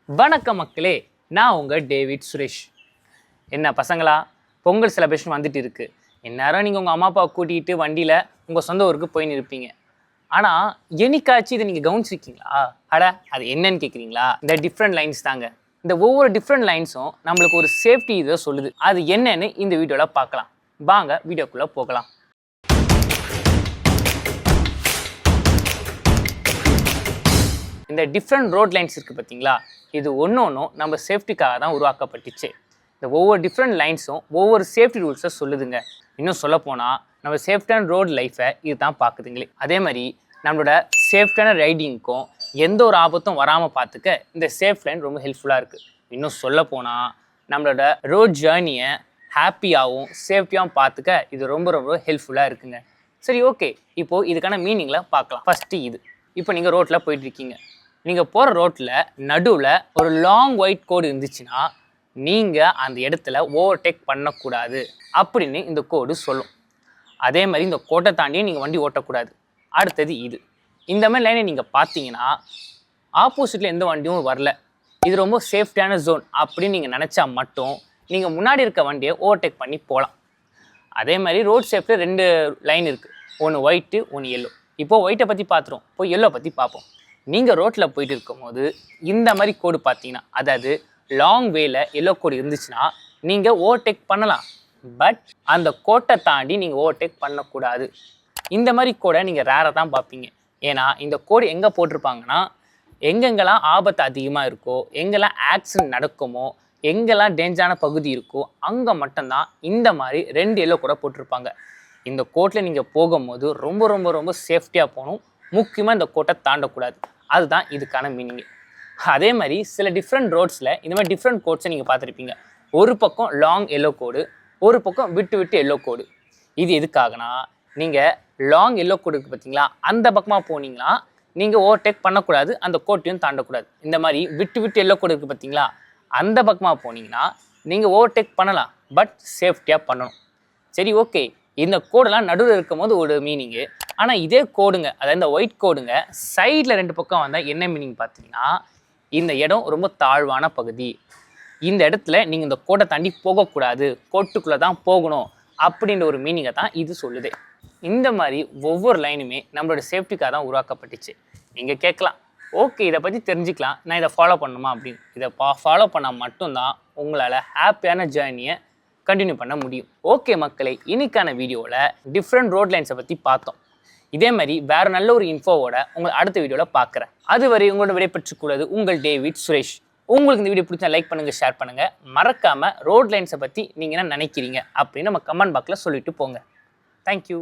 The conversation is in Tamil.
வணக்கம் மக்களே, நான் உங்கள் டேவிட் சுரேஷ். என்ன பசங்களா, பொங்கல் செலிப்ரேஷன் வந்துட்டு இருக்குது. இந்நேரம் நீங்கள் உங்கள் அம்மா அப்பாவை கூட்டிகிட்டு வண்டியில் உங்கள் சொந்த ஊருக்கு போயின்னு இருப்பீங்க. ஆனால் என்னைக்காச்சும் இதை நீங்கள் கவனிச்சிருக்கீங்களா? அது என்னன்னு கேட்குறீங்களா? இந்த டிஃப்ரெண்ட் லைன்ஸ் தாங்க. இந்த ஒவ்வொரு டிஃப்ரெண்ட் லைன்ஸும் நம்மளுக்கு ஒரு சேஃப்டி இதை சொல்லுது. அது என்னன்னு இந்த வீடியோவில் பார்க்கலாம். வாங்க வீடியோக்குள்ளே போகலாம். இந்த டிஃப்ரெண்ட் ரோட் லைன்ஸ் இருக்குது பார்த்தீங்களா, இது ஒன்றும் நம்ம சேஃப்டிக்காக தான் உருவாக்கப்பட்டுச்சு. இந்த ஒவ்வொரு டிஃப்ரெண்ட் லைன்ஸும் ஒவ்வொரு சேஃப்டி ரூல்ஸை சொல்லுதுங்க. இன்னும் சொல்லப்போனால் நம்ம சேஃப்டியான ரோட் லைஃப்பை இது தான் பார்க்குதுங்களே. அதே மாதிரி நம்மளோட சேஃப்டியான ரைடிங்க்கும் எந்த ஒரு ஆபத்தும் வராமல் பார்த்துக்க இந்த சேஃப் லைன் ரொம்ப ஹெல்ப்ஃபுல்லாக இருக்குது. இன்னும் சொல்லப்போனால் நம்மளோட ரோட் ஜேர்னியை ஹாப்பியாகவும் சேஃப்டியாகவும் பார்த்துக்க இது ரொம்ப ஹெல்ப்ஃபுல்லாக இருக்குங்க. சரி, ஓகே, இப்போது இதுக்கான மீனிங்கில் பார்க்கலாம். ஃபஸ்ட்டு இது, இப்போ நீங்கள் ரோட்டில் போயிட்டுருக்கீங்க. நீங்கள் போகிற ரோட்டில் நடுவில் ஒரு லாங் ஒயிட் கோடு இருந்துச்சுன்னா நீங்கள் அந்த இடத்துல ஓவர்டேக் பண்ணக்கூடாது அப்படின்னு இந்த கோடு சொல்லும். அதே மாதிரி இந்த கோட்டை தாண்டியும் நீங்கள் வண்டி ஓட்டக்கூடாது. அடுத்தது இது, இந்த மாதிரி லைனை நீங்கள் பார்த்தீங்கன்னா ஆப்போசிட்டில் எந்த வண்டியும் வரல, இது ரொம்ப சேஃப்டியான ஜோன் அப்படின்னு நீங்கள் நினச்சா மட்டும் நீங்கள் முன்னாடி இருக்க வண்டியை ஓவர்டேக் பண்ணி போகலாம். அதே மாதிரி ரோட் சேஃப்டியில் 2 லைன் இருக்குது, ஒன்று ஒயிட்டு ஒன்று எல்லோ. இப்போது ஒயிட்டை பற்றி பார்த்துருவோம், இப்போ எல்லோ பற்றி பார்ப்போம். நீங்கள் ரோட்டில் போயிட்டு இருக்கும்போது இந்த மாதிரி கோடு பார்த்தீங்கன்னா, அதாவது லாங் வேல எல்லோ கோடு இருந்துச்சுன்னா நீங்கள் ஓவர்டேக் பண்ணலாம். பட் அந்த கோட்டை தாண்டி நீங்கள் ஓவர்டேக் பண்ணக்கூடாது. இந்த மாதிரி கோடை நீங்கள் ரேராக தான் பார்ப்பீங்க. ஏன்னா இந்த கோடு எங்கே போட்டிருப்பாங்கன்னா, எங்கெங்கெல்லாம் ஆபத்து அதிகமாக இருக்கோ, எங்கெல்லாம் ஆக்சிடென்ட் நடக்குமோ, எங்கெல்லாம் டேஞ்சரான பகுதி இருக்கோ அங்கே மட்டும்தான் இந்த மாதிரி 2 எல்லோ கூட போட்டிருப்பாங்க. இந்த கோட்டில் நீங்கள் போகும்போது ரொம்ப சேஃப்டியாக போகணும். முக்கியமாக இந்த கோட்டை தாண்டக்கூடாது. அதுதான் இதுக்கான மீனிங்கு. அதே மாதிரி சில டிஃப்ரெண்ட் ரோட்ஸில் இந்த மாதிரி டிஃப்ரெண்ட் கோட்ஸை நீங்கள் பார்த்துருப்பீங்க. ஒரு பக்கம் லாங் எல்லோ கோடு, ஒரு பக்கம் விட்டு எல்லோ கோடு. இது எதுக்காகனா, நீங்கள் லாங் எல்லோ கோடு இருக்குது பார்த்தீங்களா, அந்த பக்கமாக போனீங்கன்னா நீங்கள் ஓவர்டேக் பண்ணக்கூடாது, அந்த கோட்டையும் தாண்டக்கூடாது. இந்த மாதிரி விட்டு எல்லோ கோடு இருக்குது பார்த்தீங்களா, அந்த பக்கமாக போனீங்கன்னா நீங்கள் ஓவர்டேக் பண்ணலாம், பட் சேஃப்டியாக பண்ணணும். சரி, ஓகே, இந்த கோடெல்லாம் நடுவில் இருக்கும் போது ஒரு மீனிங்கு. ஆனால் இதே கோடுங்க, அதாவது இந்த ஒயிட் கோடுங்க சைடில் 2 பக்கம் வந்தால் என்ன மீனிங் பார்த்தீங்கன்னா, இந்த இடம் ரொம்ப தாழ்வான பகுதி, இந்த இடத்துல நீங்கள் இந்த கோட்டை தாண்டி போகக்கூடாது, கோட்டுக்குள்ளே தான் போகணும் அப்படின்ற ஒரு மீனிங்கை தான் இது சொல்லுது. இந்த மாதிரி ஒவ்வொரு லைனுமே நம்மளோட சேஃப்டிக்காக தான் உருவாக்கப்பட்டுச்சு. நீங்கள் கேட்கலாம், ஓகே, இதை பற்றி தெரிஞ்சுக்கலாம், நான் இதை ஃபாலோ பண்ணணுமா அப்படின்னு. இதை ஃபாலோ பண்ணால் மட்டும்தான் உங்களால் ஹாப்பியான ஜேர்னியை கண்டினியூ பண்ண முடியும். ஓகே மக்களே, இன்னைக்கான வீடியோவில் டிஃப்ரெண்ட் ரோட் லைன்ஸை பற்றி பார்த்தோம். இதே மாதிரி வேறு நல்ல ஒரு இன்ஃபோவோட உங்களை அடுத்த வீடியோவில் பார்க்குறேன். அதுவரை உங்களோட விடைபெற்றுக்கூடாது உங்கள் டேவிட் சுரேஷ். உங்களுக்கு இந்த வீடியோ பிடிச்சா லைக் பண்ணுங்கள், ஷேர் பண்ணுங்கள். மறக்காமல் ரோட் லைன்ஸை பற்றி நீங்கள் என்ன நினைக்கிறீங்க அப்படின்னு நம்ம கமெண்ட் பாக்ஸில் சொல்லிட்டு போங்க. தேங்க்யூ.